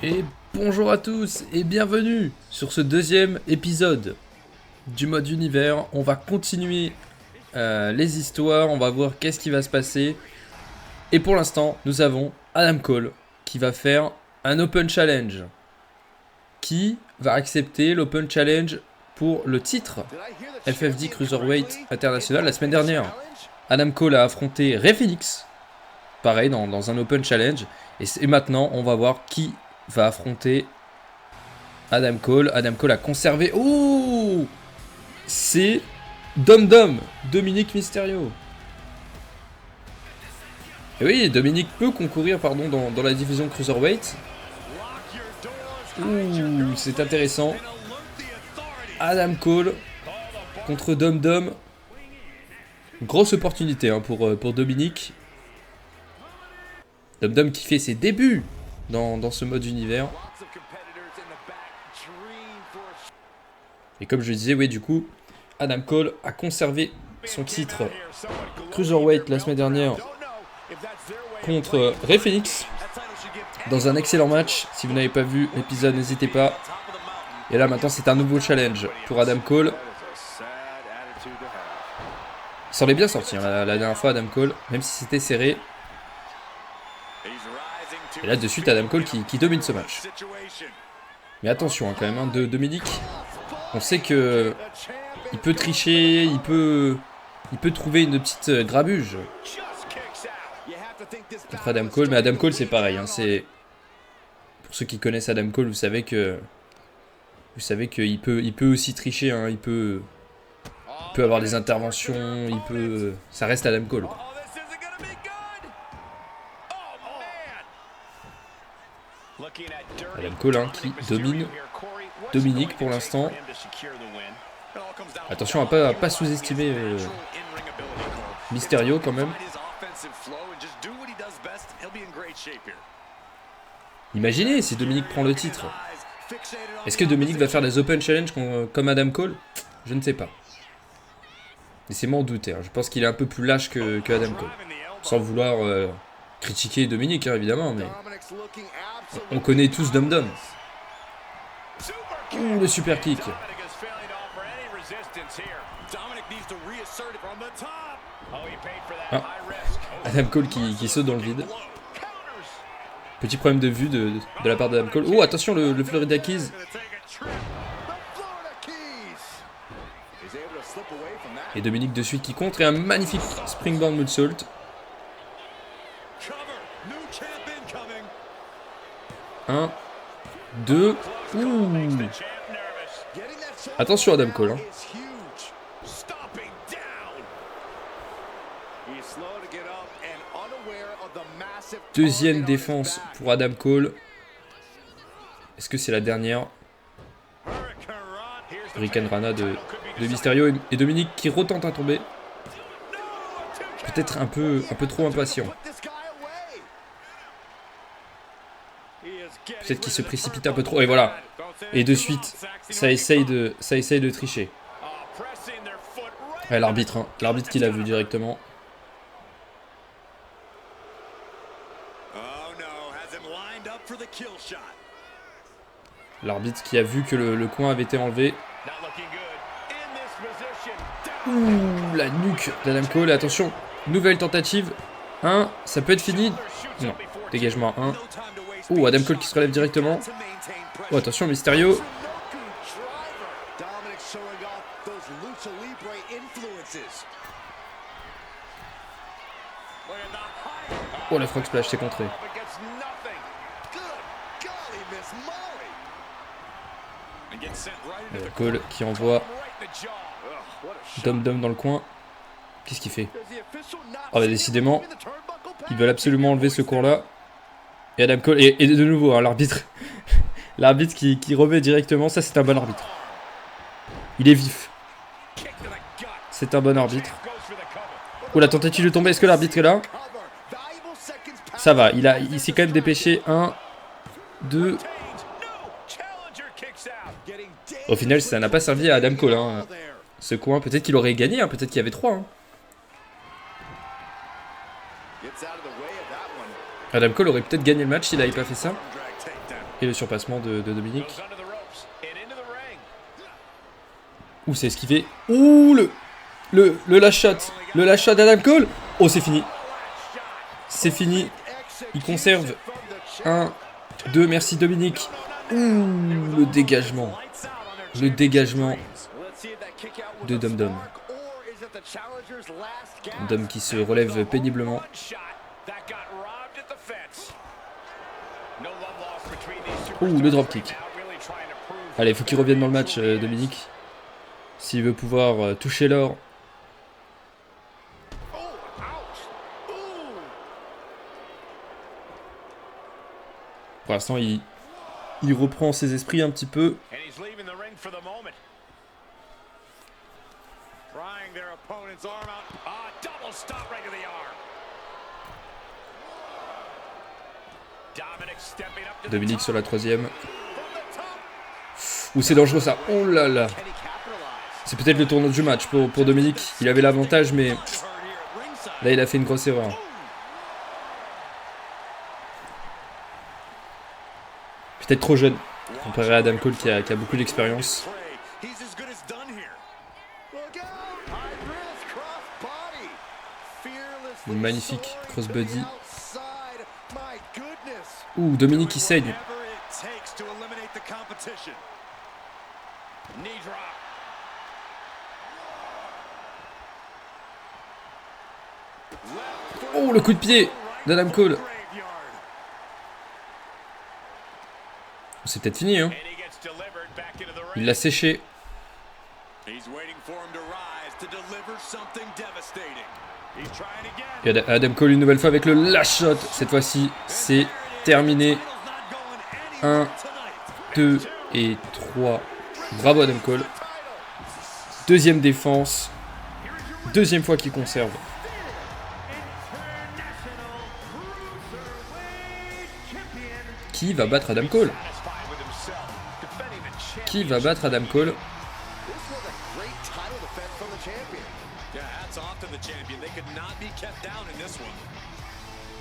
Et bonjour à tous et bienvenue sur ce deuxième épisode du mode univers. On va continuer les histoires, on va voir qu'est-ce qui va se passer. Et pour l'instant, nous avons Adam Cole qui va faire un Open Challenge. Qui va accepter l'Open Challenge pour le titre FFD Cruiserweight International la semaine dernière. Adam Cole a affronté Rey Fénix, pareil dans un Open Challenge. Et maintenant, on va voir qui va affronter Adam Cole. Adam Cole a conservé... Oh, c'est Dominic Mysterio. Et oui, Dominic peut concourir dans la division Cruiserweight. Ouh, c'est intéressant. Adam Cole contre Dom. Grosse opportunité pour Dominic. Dom qui fait ses débuts dans ce mode univers. Et comme je le disais, oui, du coup, Adam Cole a conservé son titre Cruiserweight la semaine dernière contre Rey Fénix dans un excellent match. Si vous n'avez pas vu l'épisode, n'hésitez pas. Et là, maintenant, c'est un nouveau challenge pour Adam Cole. Il s'en est bien sorti la dernière fois, Adam Cole, même si c'était serré. Et là, de suite, Adam Cole qui domine ce match. Mais attention, quand même, de Dominic. On sait que il peut tricher, il peut trouver une petite grabuge contre Adam Cole. Mais Adam Cole, c'est pareil. C'est pour ceux qui connaissent Adam Cole, vous savez qu'il peut aussi tricher. Il peut avoir des interventions. Ça reste Adam Cole. Adam Cole qui domine Dominic pour l'instant. Attention à pas sous-estimer Mysterio quand même. Imaginez si Dominic prend le titre. Est-ce que Dominic va faire des Open Challenge comme Adam Cole? Je ne sais pas. Laissez-moi en douter. Je pense qu'il est un peu plus lâche que Adam Cole. Sans vouloir critiquer Dominic, évidemment, mais on connaît tous Dom. Ouh, le super kick. Ah. Adam Cole qui saute dans le vide. Petit problème de vue de la part d'Adam Cole. Oh, attention, le Florida Keys. Et Dominic de suite qui contre. Et un magnifique springboard moonsault. 1, 2. Ouh. Attention Adam Cole. Deuxième défense pour Adam Cole. Est-ce que c'est la dernière? Hurricane Rana de Mysterio et Dominic qui retente à tomber. Peut-être un peu trop impatient. Peut-être qu'il se précipite un peu trop. Et voilà. Et de suite, ça essaye de tricher. Ouais, l'arbitre qui l'a vu directement. L'arbitre qui a vu que le coin avait été enlevé. Ouh, la nuque d'Adam Cole. Attention, nouvelle tentative. 1, ça peut être fini. Non, dégagement 1. Oh, Adam Cole qui se relève directement. Oh, attention, Mysterio. Oh, la frog splash, c'est contré. Cole qui envoie Dom dans le coin. Qu'est-ce qu'il fait? Oh, bah, décidément, ils veulent absolument enlever ce cours-là. Et Adam Cole, et de nouveau, l'arbitre l'arbitre qui remet directement. Ça, c'est un bon arbitre. Il est vif. C'est un bon arbitre. Oh, la tentative de tomber. Est-ce que l'arbitre est là? Ça va, il s'est quand même dépêché. 1, 2. Au final, ça n'a pas servi à Adam Cole. Ce coin, peut-être qu'il aurait gagné. Peut-être qu'il y avait 3. Adam Cole aurait peut-être gagné le match s'il n'avait pas fait ça. Et le surpassement de Dominique. Ouh, c'est esquivé. Ouh, le last shot. Le last shot d'Adam Cole. Oh, c'est fini. C'est fini. Il conserve 1, 2, merci Dominique. Ouh, le dégagement. Le dégagement de Dom Dom. Dom qui se relève péniblement. Ouh, le dropkick. Allez, faut qu'il revienne dans le match, Dominique. S'il veut pouvoir toucher l'or. Pour l'instant, il reprend ses esprits un petit peu. Dominique sur la troisième. Ouh, c'est dangereux ça. Oh là là. C'est peut-être le tournoi du match pour Dominique. Il avait l'avantage, mais là, il a fait une grosse erreur. Peut-être trop jeune, comparé à Adam Cole qui a beaucoup d'expérience. Une magnifique crossbody. Ouh, Dominique qui saigne. Oh, le coup de pied d'Adam Cole. C'est peut-être fini, hein. Il l'a séché. Et Adam Cole une nouvelle fois avec le last shot. Cette fois-ci, c'est terminé. 1, 2 et 3. Bravo Adam Cole. Deuxième défense. Deuxième fois qu'il conserve. Qui va battre Adam Cole? Qui va battre Adam Cole?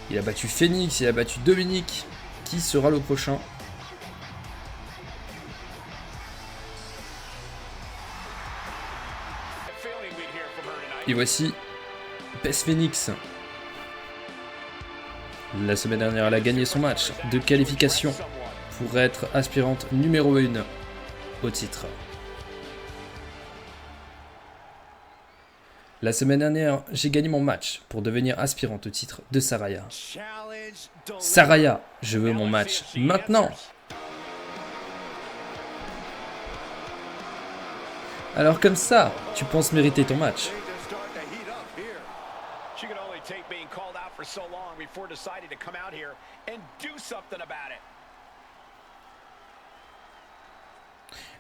Il a battu Phoenix, il a battu Dominique. Qui sera le prochain? Et voici Beth Phoenix. La semaine dernière, elle a gagné son match de qualification pour être aspirante numéro 1 au titre. La semaine dernière, j'ai gagné mon match pour devenir aspirante au titre de Saraya. Saraya, je veux mon match maintenant. Alors comme ça, tu penses mériter ton match.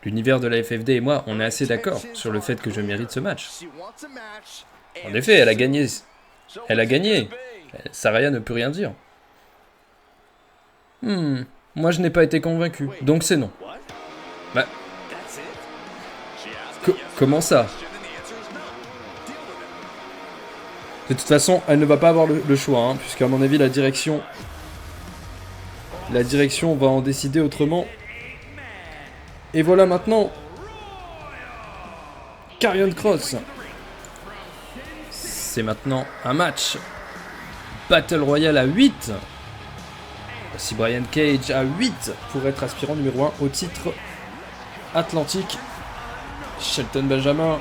L'univers de la FFD et moi, on est assez d'accord sur le fait que je mérite ce match. En effet, elle a gagné. Elle a gagné. Saraya ne peut rien dire. Moi je n'ai pas été convaincu, donc c'est non. Bah. Comment ça? De toute façon, elle ne va pas avoir le choix, hein, puisqu'à mon avis, la direction va en décider autrement. Et voilà maintenant Karrion Kross. C'est maintenant un match Battle Royale à 8. Si Brian Cage à 8 pour être aspirant numéro 1 au titre Atlantique. Shelton Benjamin.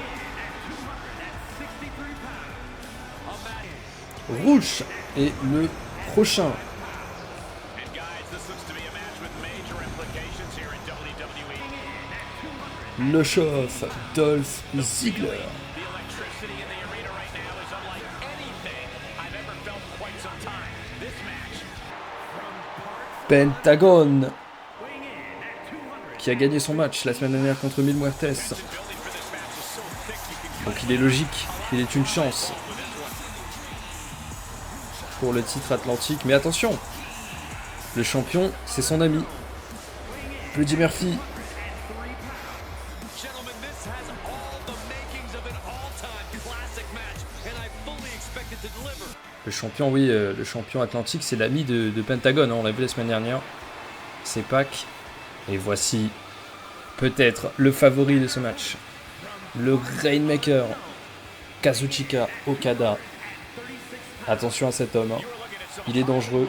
Rouge est le prochain. Le chauffe, Dolph Ziggler. Pentagon, qui a gagné son match la semaine dernière contre Mil Muertes. Donc il est logique qu'il ait une chance pour le titre Atlantique. Mais attention, le champion, c'est son ami, Buddy Murphy. Le champion, oui, le champion Atlantique, c'est l'ami de Pentagon, hein, on l'a vu la semaine dernière. ses packs. Et voici peut-être le favori de ce match. Le Rainmaker, Kazuchika Okada. Attention à cet homme, hein. Il est dangereux.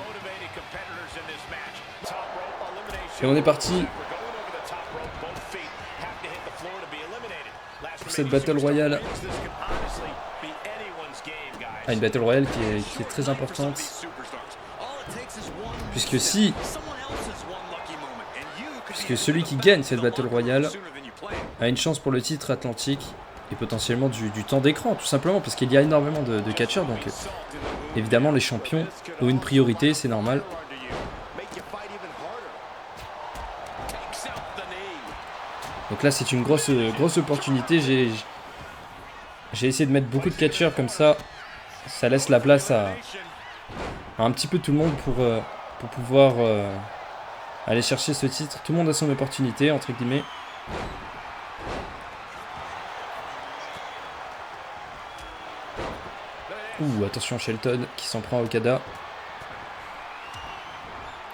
Et on est parti pour cette Battle Royale. Ah, une Battle Royale qui est très importante. Puisque celui qui gagne cette Battle Royale a une chance pour le titre atlantique et potentiellement du temps d'écran, tout simplement, parce qu'il y a énormément de catcheurs, donc évidemment les champions ont une priorité, c'est normal. Donc là c'est une grosse opportunité, j'ai essayé de mettre beaucoup de catcheurs comme ça laisse la place à un petit peu tout le monde pour pouvoir aller chercher ce titre. Tout le monde a son opportunité, entre guillemets. Ouh, attention Shelton qui s'en prend à Okada.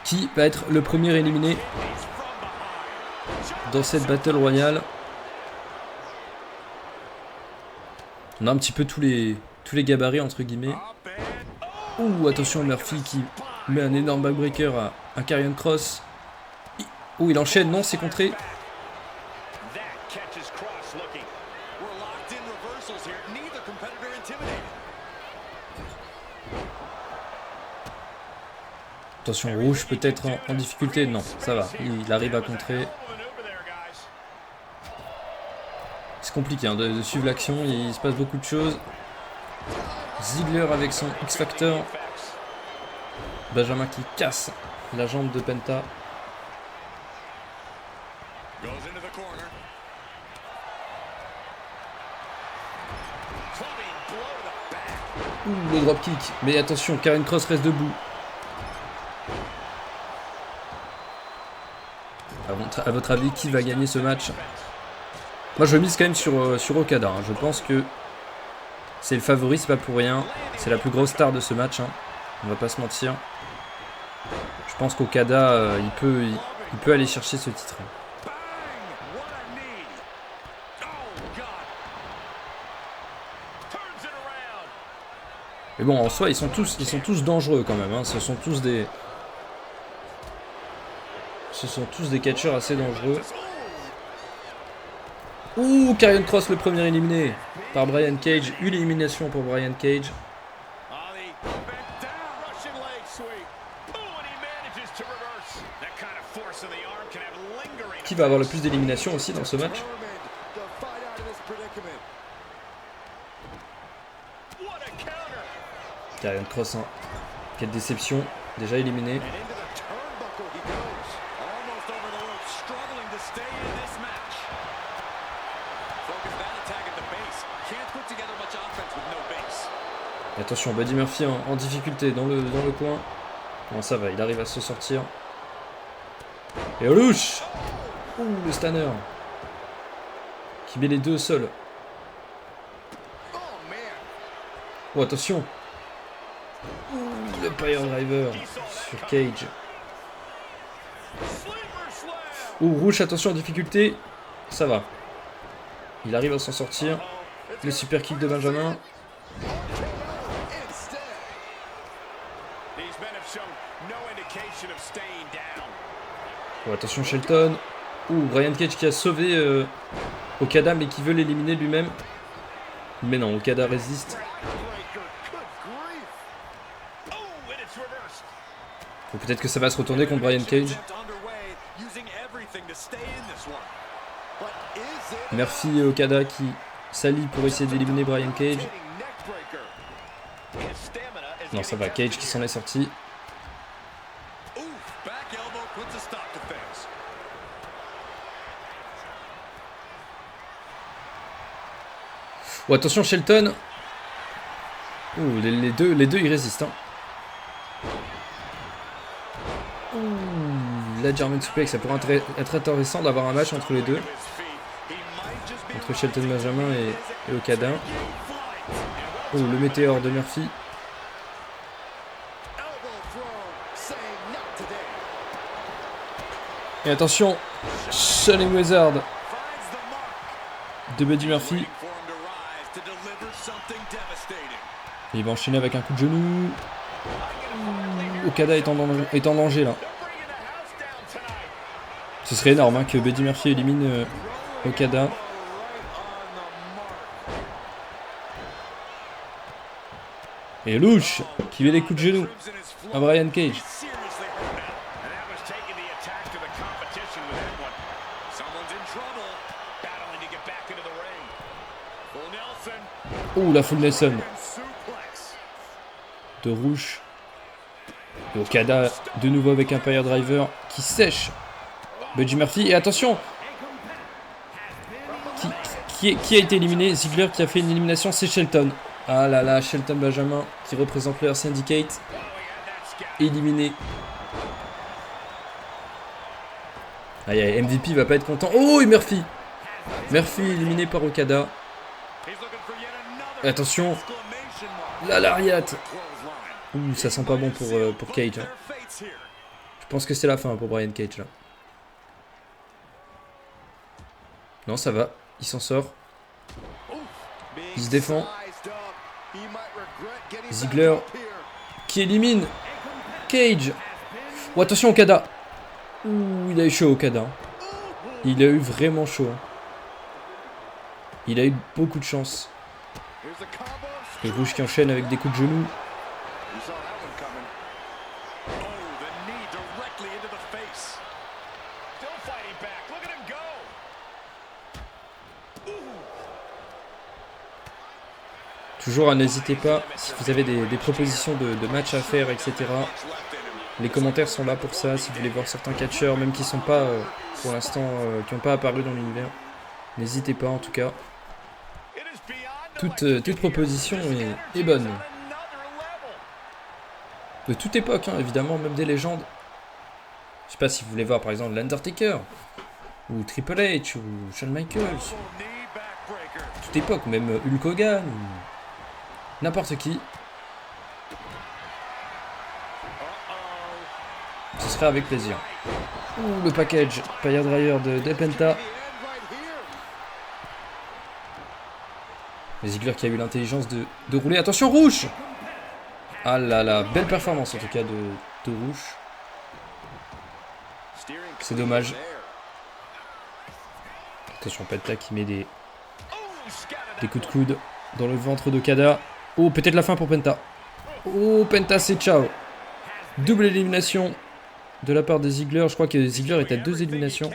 Qui va être le premier éliminé dans cette Battle Royale. On a un petit peu tous les gabarits, entre guillemets. Ouh, attention Murphy qui met un énorme backbreaker à Karrion Kross. Ouh, il enchaîne, non, c'est contré. Attention, rouge peut-être en difficulté. Non, ça va, il arrive à contrer. C'est compliqué hein, de suivre l'action, il se passe beaucoup de choses. Ziggler avec son X-Factor. Benjamin qui casse la jambe de Penta. Ouh, le dropkick. Mais attention, Karrion Kross reste debout. À votre avis, qui va gagner ce match? Moi, je mise quand même sur Okada. Hein. Je pense que c'est le favori, c'est pas pour rien. C'est la plus grosse star de ce match. Hein. On va pas se mentir. Je pense qu'Okada, il peut aller chercher ce titre. Mais bon, en soi, ils sont tous dangereux quand même. Hein. Ce sont tous des catcheurs assez dangereux. Ouh, Karrion Kross le premier éliminé par Brian Cage. Une élimination pour Brian Cage. Qui va avoir le plus d'éliminations aussi dans ce match? Karrion Kross, hein. Quelle déception. Déjà éliminé. Et attention, Buddy Murphy en difficulté dans le coin. Bon, ça va, il arrive à se sortir. Et Olush! Ouh, le Stanner. Qui met les deux au sol. Oh, attention. Ouh, le Pile Driver sur Cage. Ouh, Rouge, attention en difficulté. Ça va. Il arrive à s'en sortir. Le super kick de Benjamin. Oh, attention Shelton. Ouh, Brian Cage qui a sauvé Okada mais qui veut l'éliminer lui-même. Mais non, Okada résiste. Ou peut-être que ça va se retourner contre Brian Cage. Murphy et Okada qui s'allient pour essayer d'éliminer Brian Cage. Non, ça va, Cage qui s'en est sorti. Oh, attention Shelton. Ouh, les deux ils résistent. Hein. Ouh, la German Suplex, ça pourrait être intéressant d'avoir un match entre les deux. Entre Shelton Benjamin et Okada. Oh, le météore de Murphy. Et attention, Shining Wizard de Buddy Murphy. Et il va enchaîner avec un coup de genou. Okada est en danger là. Ce serait énorme hein, que Buddy Murphy élimine Okada. Et Louche qui met des coups de genou à Brian Cage. Oh la full Nelson de Rouge. Et Okada de nouveau avec un Pile Driver qui sèche Buddy Murphy. Et attention, qui a été éliminé? Ziggler qui a fait une élimination, c'est Shelton. Ah là là, Shelton Benjamin qui représente leur Syndicate. Éliminé. Aïe aïe, MVP va pas être content. Oh et Murphy. Murphy éliminé par Okada. Et attention, la lariat. Ouh, ça sent pas bon pour Cage. Hein. Je pense que c'est la fin pour Brian Cage là. Non, ça va. Il s'en sort. Il se défend. Ziggler qui élimine Cage. Oh, attention Okada. Ouh, il a eu chaud Okada. Il a eu vraiment chaud. Il a eu beaucoup de chance. Et Rouge qui enchaîne avec des coups de genoux. Toujours, n'hésitez pas, si vous avez des propositions de matchs à faire, etc. Les commentaires sont là pour ça, si vous voulez voir certains catcheurs, même qui ne sont pas, pour l'instant, qui n'ont pas apparu dans l'univers. N'hésitez pas en tout cas. Toute proposition est bonne. De toute époque, hein, évidemment, même des légendes. Je sais pas si vous voulez voir par exemple l'Undertaker, ou Triple H, ou Shawn Michaels. Toute époque, même Hulk Hogan, ou n'importe qui. Ce serait avec plaisir. Ouh, le package, Pile Driver de Penta. Ziggler qui a eu l'intelligence de rouler. Attention, Rouge! Ah là là, belle performance en tout cas de Rouge. C'est dommage. Attention, Penta qui met des coups de coude dans le ventre d'Okada. Oh, peut-être la fin pour Penta. Oh, Penta, c'est ciao. Double élimination de la part de Ziggler. Je crois que Ziggler est à 2 éliminations.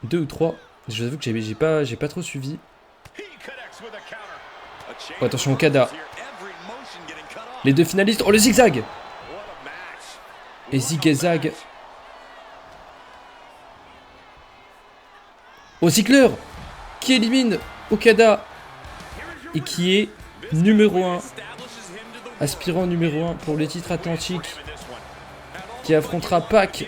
2 ou 3. Je vous avoue que j'ai pas trop suivi. Oh, attention, Okada. Les deux finalistes. Oh, le zigzag. Et zigzag. Oh, Ziggler qui élimine Okada et qui est numéro 1, aspirant numéro 1 pour les titres atlantiques, qui affrontera Pac.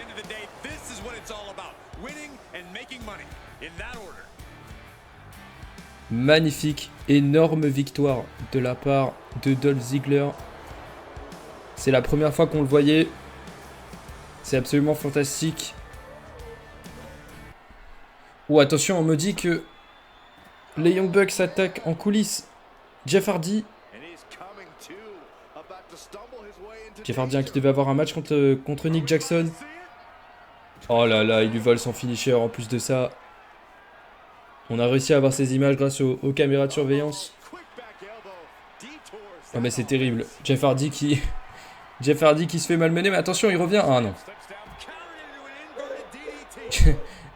Magnifique, énorme victoire de la part de Dolph Ziggler. C'est la première fois qu'on le voyait. C'est absolument fantastique. Oh, attention, on me dit que les Young Bucks attaquent en coulisses Jeff Hardy. Jeff Hardy hein, qui devait avoir un match contre Nick Jackson. Oh là là, il lui vole son finisher en plus de ça. On a réussi à avoir ces images grâce aux caméras de surveillance. Oh mais c'est terrible. Jeff Hardy qui se fait malmener. Mais attention, il revient. Ah non.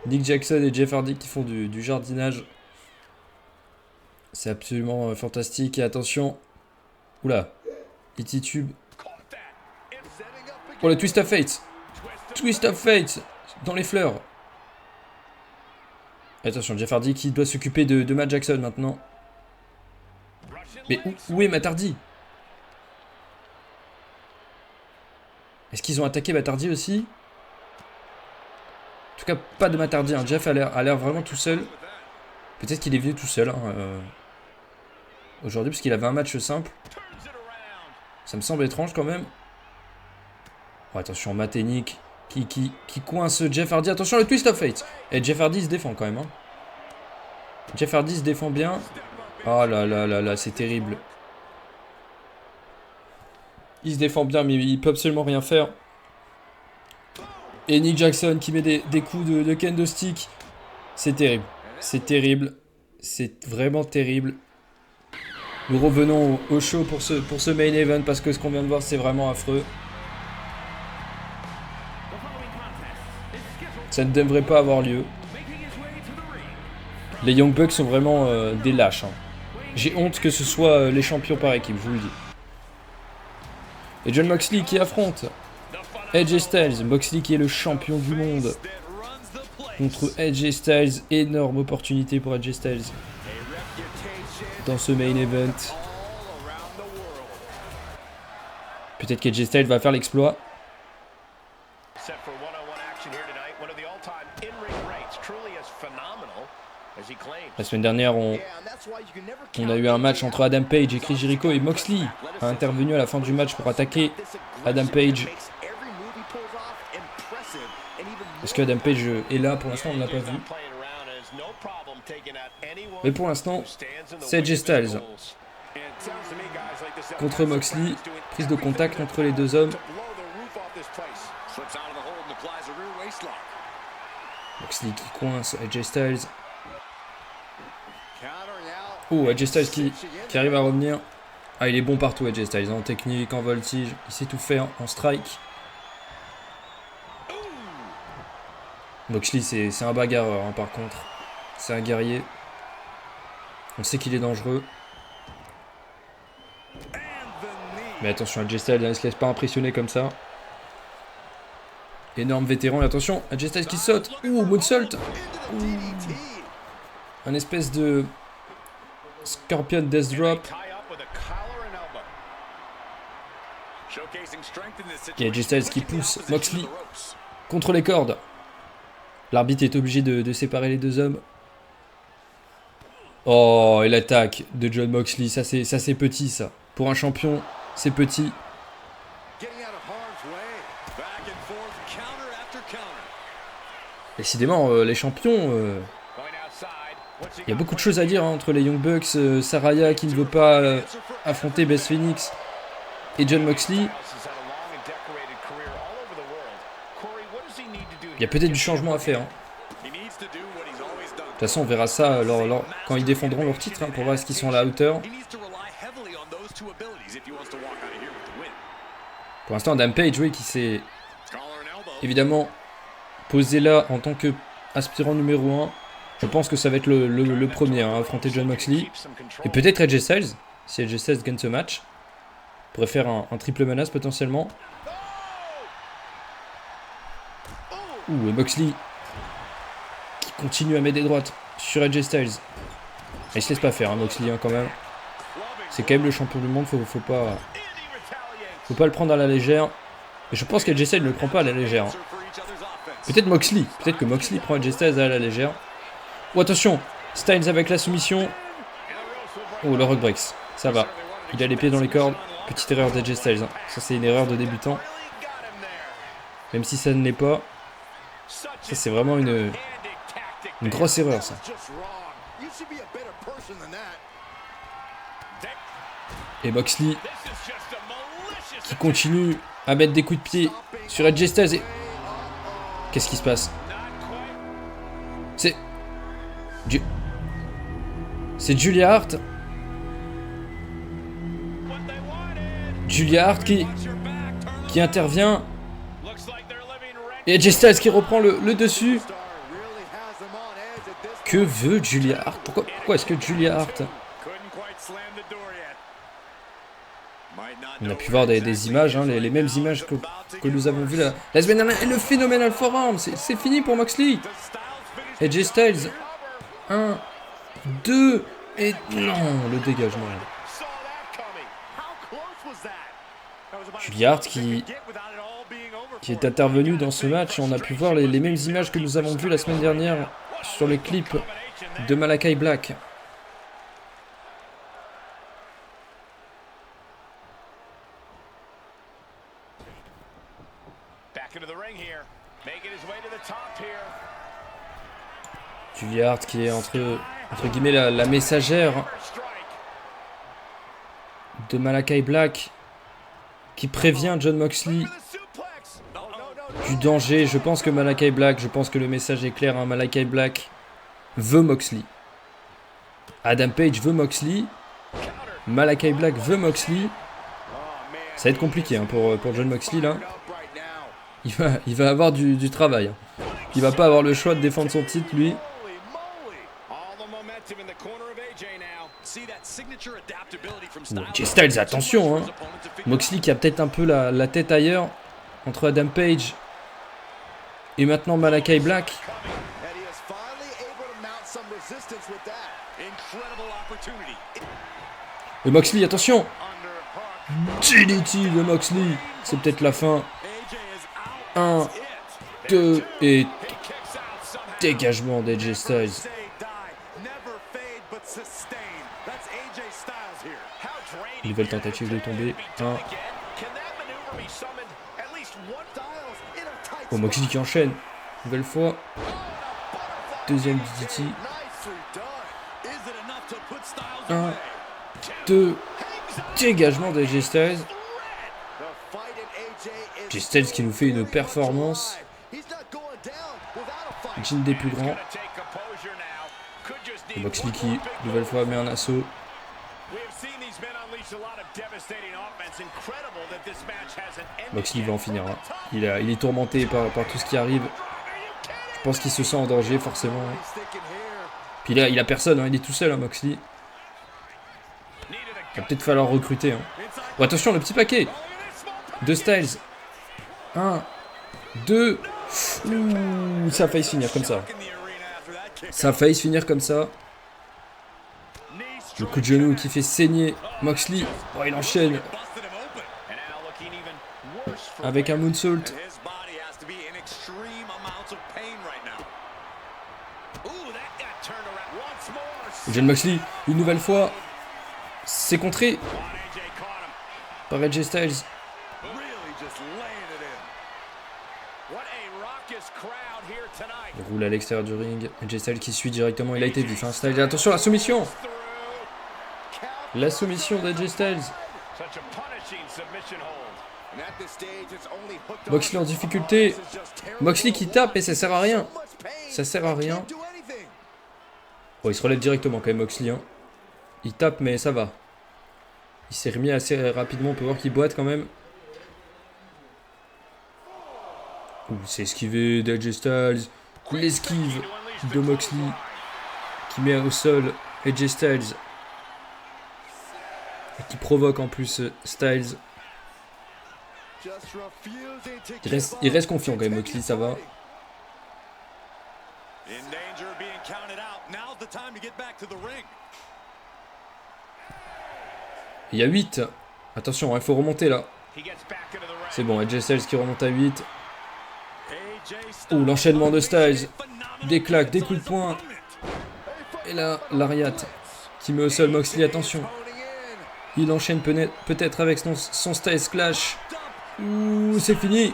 Nick Jackson et Jeff Hardy qui font du jardinage. C'est absolument fantastique. Et attention. Oula. E.T. Tube. Oh, le Twist of Fate. Twist of Fate. Dans les fleurs. Et attention, Jeff Hardy qui doit s'occuper de Matt Jackson maintenant. Mais où est Matt Hardy? Est-ce qu'ils ont attaqué Matt Hardy aussi? En tout cas, pas de Matt Hardy. Hein. Jeff a l'air vraiment tout seul. Peut-être qu'il est venu tout seul. Hein, aujourd'hui, parce qu'il avait un match simple. Ça me semble étrange quand même. Oh, attention, Matt et Nick qui coince Jeff Hardy. Attention, le twist of fate. Et Jeff Hardy se défend quand même. Hein. Jeff Hardy se défend bien. Oh là là là là, c'est terrible. Il se défend bien, mais il peut absolument rien faire. Et Nick Jackson qui met des coups de kendo stick. C'est terrible. C'est terrible. C'est vraiment terrible. Nous revenons au show pour ce main event parce que ce qu'on vient de voir, c'est vraiment affreux. Ça ne devrait pas avoir lieu. Les Young Bucks sont vraiment des lâches. Hein. J'ai honte que ce soit les champions par équipe, je vous le dis. Et Jon Moxley qui affronte AJ Styles. Moxley qui est le champion du monde. Contre AJ Styles. Énorme opportunité pour AJ Styles. Dans ce main event. Peut-être qu'AJ Styles va faire l'exploit. La semaine dernière, on a eu un match entre Adam Page et Chris Jericho et Moxley a intervenu à la fin du match pour attaquer Adam Page. Est-ce que Adam Page est là? Pour l'instant, on ne l'a pas vu. Mais pour l'instant, c'est AJ Styles contre Moxley. Prise de contact entre les deux hommes. Moxley qui coince AJ Styles. Oh, AJ Styles qui arrive à revenir. Ah, il est bon partout, AJ Styles. En technique, en voltige. Il sait tout faire en strike. Moxley, c'est un bagarreur, hein, par contre. C'est un guerrier. On sait qu'il est dangereux. Mais attention, AJ Styles ne se laisse pas impressionner comme ça. Énorme vétéran. Et attention, AJ Styles qui saute. Ouh, moonsault. Ouh. Un espèce de Scorpion Death Drop. Et AJ Styles qui pousse Moxley contre les cordes. L'arbitre est obligé de séparer les deux hommes. Oh, et l'attaque de Jon Moxley. Ça c'est petit, ça. Pour un champion, c'est petit. Décidément, les champions... Il y a beaucoup de choses à dire hein, entre les Young Bucks, Saraya qui ne veut pas affronter Beth Phoenix et Jon Moxley. Il y a peut-être du changement à faire. Hein. De toute façon, on verra ça quand ils défendront leur titre hein, pour voir est-ce qu'ils sont à la hauteur. Pour l'instant, Adam Page, oui, qui s'est évidemment posé là en tant qu'aspirant numéro 1. Je pense que ça va être le premier à affronter Jon Moxley. Et peut-être AJ Styles, si AJ Styles gagne ce match. Pourrait faire un triple menace potentiellement. Ouh, et Moxley qui continue à mettre des droites sur AJ Styles. Il se laisse pas faire, hein, Moxley, hein, quand même. C'est quand même le champion du monde, faut pas le prendre à la légère. Et je pense qu'AJ Styles ne le prend pas à la légère. Hein. Peut-être Moxley, peut-être que Moxley prend AJ Styles à la légère. Oh, attention, Styles avec la soumission. Oh, le rock breaks, ça va. Il a les pieds dans les cordes. Petite erreur d'AJ Styles. Hein. Ça, c'est une erreur de débutant. Même si ça ne l'est pas. Ça, c'est vraiment une grosse erreur, ça. Et Moxley qui continue à mettre des coups de pied sur AJ Styles. Et... qu'est-ce qui se passe? C'est Julia Hart. Julia Hart qui intervient. Et AJ Styles qui reprend le dessus. Que veut Julia Hart? Pourquoi est-ce que Julia Hart... On a pu voir des images, hein, les mêmes images que nous avons vues la semaine dernière. Et le Phenomenal Forearm, c'est fini pour Moxley. AJ Styles. 1, 2, et non, le dégagement. Julia Hart qui est intervenu dans ce match. On a pu voir les mêmes images que nous avons vues la semaine dernière sur les clips de Malakai Black. Julia Hart qui est entre guillemets la messagère de Malakai Black, qui prévient Jon Moxley du danger. Je pense que Malakai Black, je pense que le message est clair, hein. Malakai Black veut Moxley. Adam Page veut Moxley. Malakai Black veut Moxley. Ça va être compliqué, hein, pour Jon Moxley là. Il va avoir du travail. Hein. Il va pas avoir le choix de défendre son titre lui. AJ Styles, attention, hein. Moxley qui a peut-être un peu la tête ailleurs entre Adam Page et maintenant Malakai Black. Et Moxley, attention. GDT de Moxley. C'est peut-être la fin. 1, 2 et dégagement d'AJ Styles. Nouvelle tentative de tomber. 1. Oh, Moxley qui enchaîne. Nouvelle fois. Deuxième DDT. 1, 2. Dégagement d'AJ Styles. AJ Styles qui nous fait une performance. Jean des plus grands. Et Moxley qui, nouvelle fois, met un assaut. Moxley va en finir. Hein. Il est tourmenté par tout ce qui arrive. Je pense qu'il se sent en danger, forcément. Puis là, il a personne. Hein. Il est tout seul, hein, Moxley. Il va peut-être falloir recruter. Hein. Oh, attention, le petit paquet de Styles. 1, 2. Ouh, ça a failli se finir comme ça. Ça a failli se finir comme ça. Le coup de genou qui fait saigner Moxley. Oh, il enchaîne avec un moonsault. Jon Moxley, une nouvelle fois. C'est contré par AJ Styles. Il roule à l'extérieur du ring. AJ Styles qui suit directement. Il a été vif. Hein, Styles. Attention, la soumission. La soumission d'AJ Styles. Moxley en difficulté. Moxley qui tape et ça sert à rien. Ça sert à rien. Oh, il se relève directement quand même, Moxley. Hein. Il tape, mais ça va. Il s'est remis assez rapidement. On peut voir qu'il boite quand même. C'est esquivé d'AJ Styles. L'esquive de Moxley qui met au sol AJ Styles. Et qui provoque en plus Styles. Il reste confiant quand même, Moxley, ça va. Il y a 8. Attention, il faut remonter là. C'est bon, AJ Styles qui remonte à 8. Oh, l'enchaînement de Styles. Des claques, des coups de poing. Et là, l'Ariat qui met au sol Moxley, attention. Il enchaîne peut-être avec son Styles Clash. Ouh, c'est fini.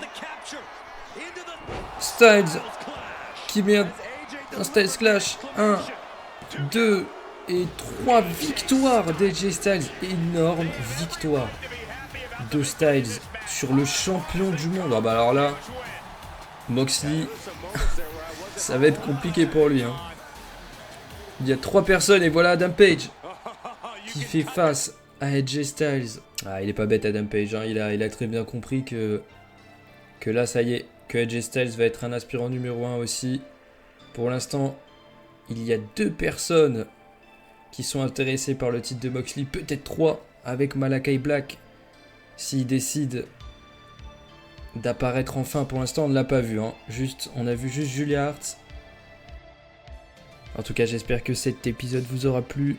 Styles qui met un Styles Clash. 1, 2 et 3 victoires d'AJ Styles. Énorme victoire de Styles sur le champion du monde. Ah bah alors là, Moxley, ça va être compliqué pour lui. Hein. Il y a 3 personnes et voilà Adam Page qui fait face à AJ Styles. Ah, il est pas bête Adam Page. Hein. Il a très bien compris que là, ça y est, que AJ Styles va être un aspirant numéro 1 aussi. Pour l'instant, il y a 2 personnes qui sont intéressées par le titre de Moxley. Peut-être 3 avec Malakai Black s'il décide d'apparaître enfin. Pour l'instant, on ne l'a pas vu. Hein. On a vu juste Julia Hart. En tout cas, j'espère que cet épisode vous aura plu.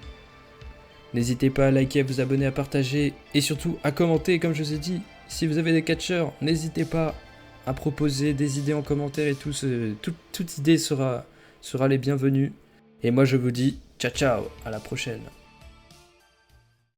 N'hésitez pas à liker, à vous abonner, à partager et surtout à commenter. Comme je vous ai dit, si vous avez des catcheurs, n'hésitez pas à proposer des idées en commentaire et toute idée sera les bienvenues. Et moi, je vous dis ciao ciao, à la prochaine.